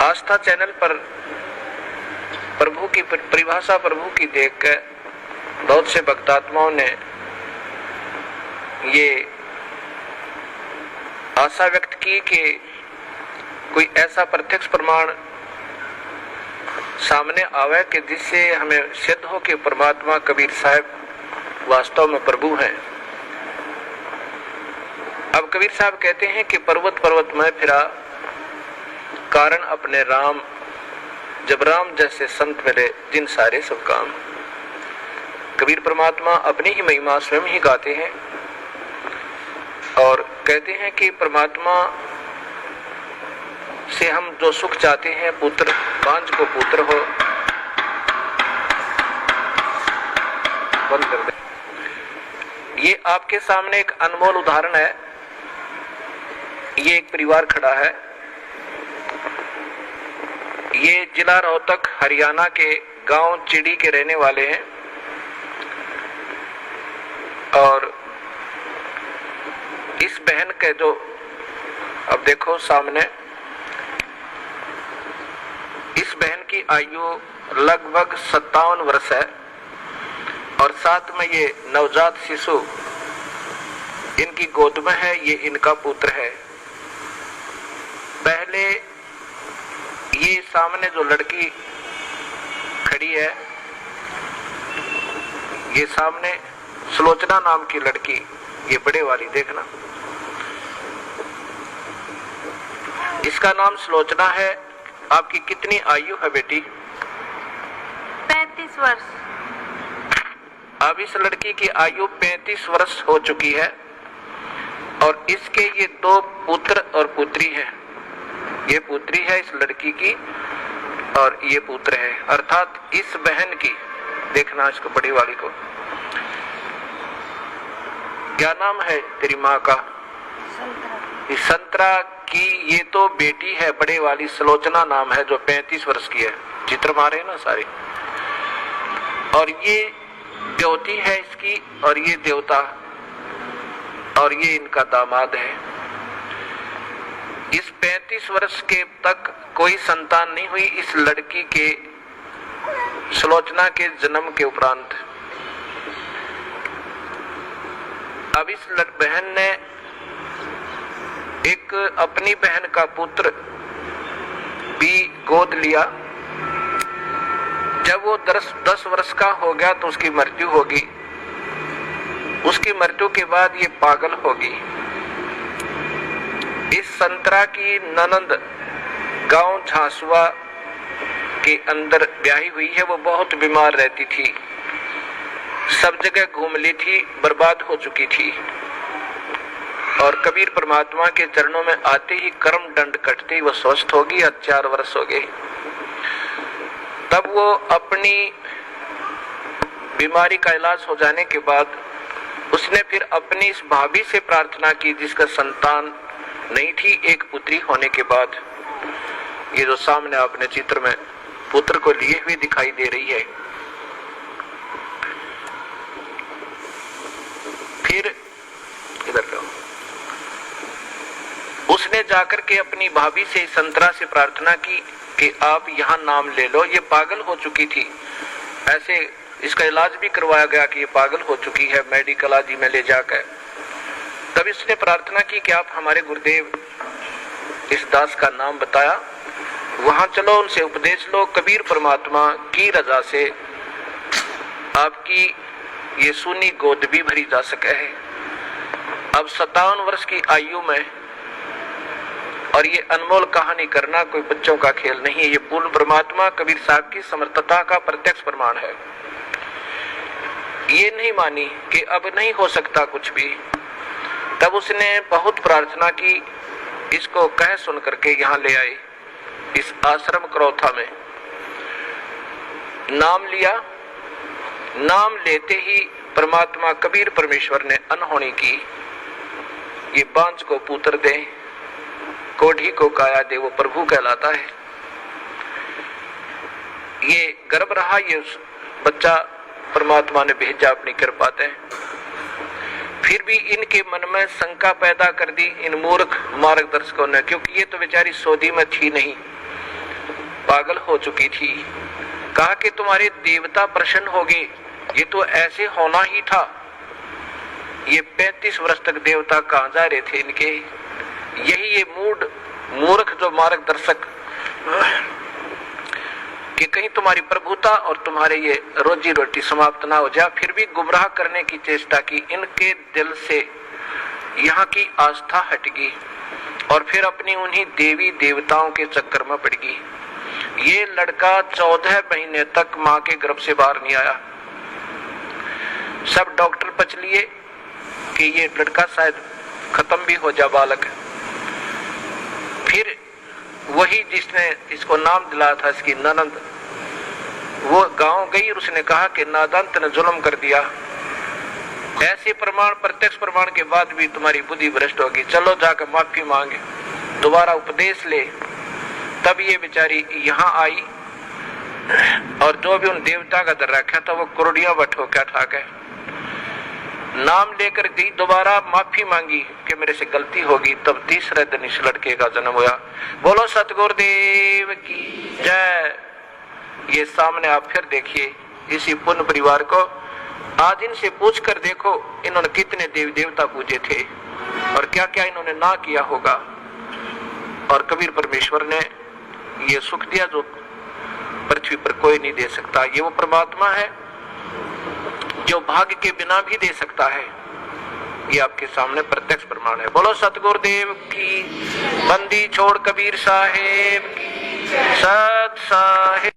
आस्था channel पर प्रभु की परिभाषा प्रभु की देखकर बहुत से भक्तात्माओं ने ये आशा व्यक्त की कि कोई ऐसा प्रत्यक्ष प्रमाण सामने आवे कि जिससे हमें सिद्ध हो कि परमात्मा कबीर साहब वास्तव में प्रभु हैं। अब कबीर साहब कहते हैं कि पर्वत पर्वत में फिरा कारण अपने राम, जब राम जैसे संत मिले जिन सारे सब काम। कबीर परमात्मा अपनी ही महिमा स्वयं ही गाते हैं और कहते हैं कि परमात्मा से हम जो सुख चाहते हैं, पुत्र बांझ को पुत्र हो, बंद कर दे। ये आपके सामने एक अनमोल उदाहरण है। ये एक परिवार खड़ा है। ये जिला रोहतक हरियाणा के गांव चिड़ी के रहने वाले हैं और इस बहन के जो अब देखो सामने, इस बहन की आयु लगभग 57 वर्ष है और साथ में ये नवजात शिशु इनकी गोद में है। ये इनका पुत्र है। पहले ये सामने जो लड़की खड़ी है, ये सामने सुलोचना नाम की लड़की, ये बड़े वाली देखना, इसका नाम सुलोचना है। आपकी कितनी आयु है बेटी? 35 वर्ष। अब इस लड़की की आयु 35 वर्ष हो चुकी है और इसके ये 2 पुत्र और पुत्री हैं। ये पुत्री है इस लड़की की और ये पुत्र है, अर्थात इस बहन की, देखना इसको बड़ी वाली को, क्या नाम है तेरी माँ का? इस संतरा की ये तो बेटी है, बड़े वाली सुलोचना नाम है, जो 35 वर्ष की है। चित्र मारे ना सारे। और ये देवती है इसकी और ये देवता और ये इनका दामाद है। इस 35 वर्ष के तक कोई संतान नहीं हुई इस लड़की के, सुलोचना के जन्म के उपरांत। अब इस बहन ने एक अपनी बहन का पुत्र भी गोद लिया। जब वो 10 वर्ष का हो गया तो उसकी मृत्यु होगी। उसकी मृत्यु के बाद ये पागल होगी। इस संतरा की ननंद गांव झांसुआ के अंदर ब्याही हुई है। वो बहुत बीमार रहती थी, सब जगह घूम ली थी, बर्बाद हो चुकी थी और कबीर परमात्मा के चरणों में आते ही कर्म दंड कटते ही वो स्वस्थ होगी। 4 वर्ष हो गए। तब वो अपनी बीमारी का इलाज हो जाने के बाद उसने फिर अपनी इस भाभी से प्रार्थना की जिसका संतान नहीं थी, एक पुत्री होने के बाद। ये जो सामने आपने चित्र में पुत्र को लिए हुए दिखाई दे रही है। फिर इधर का उसने जाकर के अपनी भाभी से, संतरा से प्रार्थना की कि आप यहाँ नाम ले लो। ये पागल हो चुकी थी, ऐसे इसका इलाज भी करवाया गया कि ये पागल हो चुकी है, मेडिकल आदि में ले जाकर। तब इसने प्रार्थना की कि आप हमारे गुरुदेव इस दास का नाम बताया, वहां चलो, उनसे उपदेश लो। कबीर परमात्मा की रजा से आपकी ये सूनी गोद भी भरी जा सके है। अब 57 वर्ष की आयु में, और ये अनमोल कहानी करना कोई बच्चों का खेल नहीं है। ये पूर्ण परमात्मा कबीर साहब की समर्थता का प्रत्यक्ष प्रमाण है। ये नहीं मानी कि अब नहीं हो सकता कुछ भी। तब उसने बहुत प्रार्थना की, इसको कह सुन करके यहाँ ले आए इस आश्रम करौथा में। नाम लिया। नाम लेते ही परमात्मा कबीर परमेश्वर ने अनहोनी की। ये बांझ को पुत्र दे, कोढ़ी को काया दे, वो प्रभु कहलाता है। ये गर्भ रहा, ये बच्चा परमात्मा ने भेजा अपनी कृपा से। फिर भी इनके मन में शंका पैदा कर दी इन मूर्ख मार्गदर्शकों ने, क्योंकि ये तो बेचारी सऊदी में थी नहीं, पागल हो चुकी थी। कहा कि तुम्हारे देवता प्रसन्न हो गए, ये तो ऐसे होना ही था। ये 35 वर्ष तक देवता कहां जा रहे थे इनके। यही ये मूर्ख जो मार्गदर्शक कि कहीं तुम्हारी प्रभुता और तुम्हारे ये रोजी रोटी समाप्त ना हो जाए, फिर भी गुमराह करने की चेष्टा की। इनके दिल से यहाँ की आस्था हट गई और फिर अपनी उन्हीं देवी देवताओं के चक्कर में पड़ गई। ये लड़का 14 महीने तक मां के गर्भ से बाहर नहीं आया। सब डॉक्टर पच लिए कि ये लड़का शायद खत्म भी हो जा बालक। फिर वही जिसने इसको नाम दिलाया था, इसकी ननद, वो गांव गई और उसने कहा कि नादान ने जुल्म कर दिया। ऐसे प्रमाण, प्रत्यक्ष प्रमाण के बाद भी तुम्हारी बुद्धि भ्रष्ट होगी, चलो जाकर माफी मांगे, दोबारा उपदेश ले। तब ये बेचारी यहाँ आई और जो भी उन देवता का दर रखा था वो कुर्डियां बठो क्या ठा गए। नाम लेकर गई, दोबारा माफी मांगी कि मेरे से गलती होगी। तब तीसरे दिन इस लड़के का जन्म हुआ। बोलो सतगुरुदेव की जय। ये सामने आप फिर देखिए इसी पुण्य परिवार को। आज इनसे पूछ कर देखो इन्होंने कितने देवी देवता पूजे थे और क्या क्या इन्होंने ना किया होगा। और कबीर परमेश्वर ने ये सुख दिया जो पृथ्वी पर कोई नहीं दे सकता। ये वो परमात्मा है जो भाग्य के बिना भी दे सकता है। ये आपके सामने प्रत्यक्ष प्रमाण है। बोलो सतगुरुदेव की। बंदी छोड़ कबीर साहेब की। सत साहेब।